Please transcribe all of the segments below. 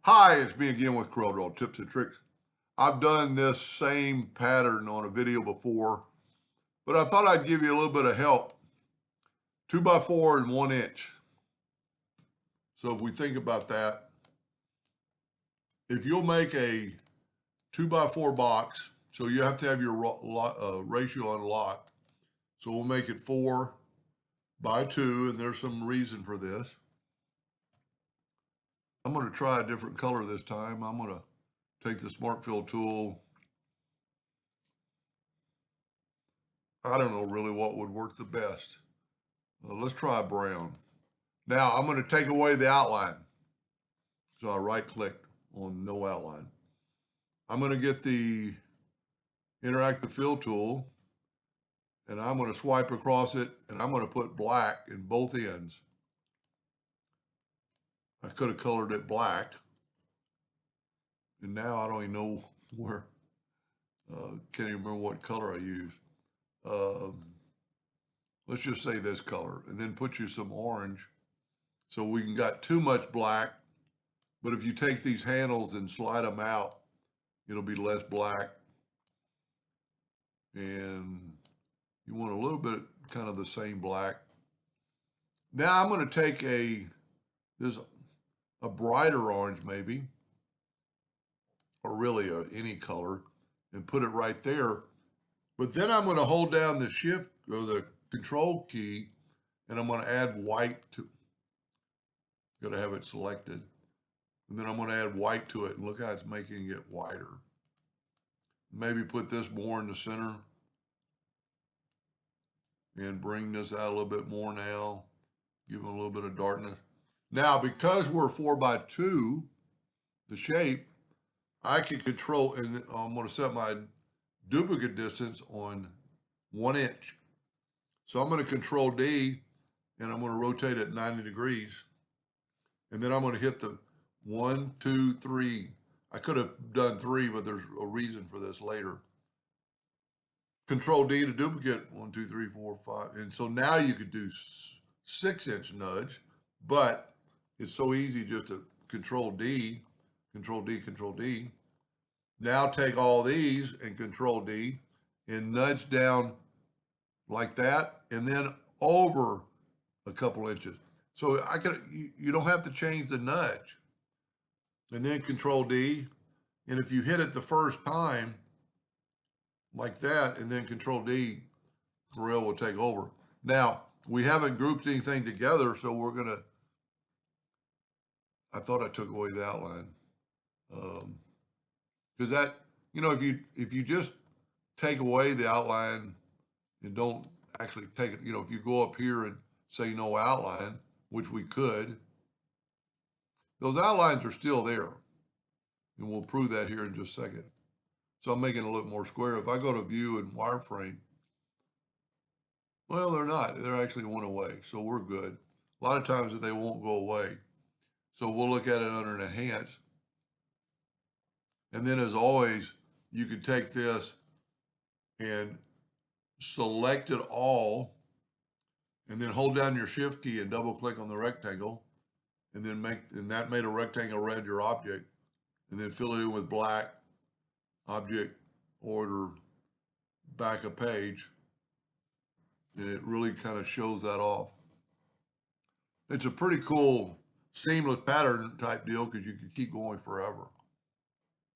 Hi, it's me again with Corel Draw tips and tricks. I've done this same pattern on a video before, but I thought I'd give you a little bit of help. 2x4 and 1 inch. So if we think about that, if you'll make a 2x4 box, so you have to have your ratio on lot. So we'll make it 4x2, and there's some reason for this. I'm going to try a different color this time. I'm going to take the Smart Fill tool. I don't know really what would work the best. Let's try brown. Now I'm going to take away the outline. So I right click on no outline. I'm going to get the interactive fill tool and I'm going to swipe across it and I'm going to put black in both ends. I could have colored it black. And now I don't even know where, can't even remember what color I used. Let's just say this color, and then put you some orange. So we can got too much black, but if you take these handles and slide them out, it'll be less black. And you want a little bit kind of the same black. Now I'm going to take there's a brighter orange maybe, or really any color, and put it right there. But then I'm going to hold down the shift or the control key, and I'm going to add white to, got to have it selected. And then I'm going to add white to it, and look how it's making it whiter. Maybe put this more in the center and bring this out a little bit more now, give them a little bit of darkness. Now, because we're 4x2, the shape, I can control, and I'm going to set my duplicate distance on 1 inch. So I'm going to control D, and I'm going to rotate it 90 degrees. And then I'm going to hit the 1, 2, 3. I could have done 3, but there's a reason for this later. Control D to duplicate 1, 2, 3, 4, 5. And so now you could do 6-inch nudge, but it's so easy just to Control D, Control D, Control D. Now take all these and Control D and nudge down like that, and then over a couple inches. So you don't have to change the nudge. And then Control D, and if you hit it the first time, like that, and then Control D, Corel will take over. Now, we haven't grouped anything together, so we're gonna, I thought I took away the outline. Because that, if you just take away the outline and don't actually take it, if you go up here and say no outline, which we could, those outlines are still there. And we'll prove that here in just a second. So I'm making it look more square. If I go to view and wireframe, well, they're not. They're actually went away. So we're good. A lot of times they won't go away. So we'll look at it under enhance. And then as always, you could take this and select it all, and then hold down your shift key and double click on the rectangle, and then that made a rectangle around your object, and then fill it in with black, object, order, back a page, and it really kind of shows that off. It's a pretty cool seamless pattern type deal because you can keep going forever.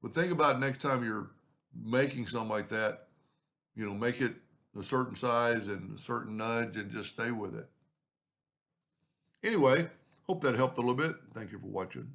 But think about next time you're making something like that, make it a certain size and a certain nudge and just stay with it. Anyway, hope that helped a little bit. Thank you for watching.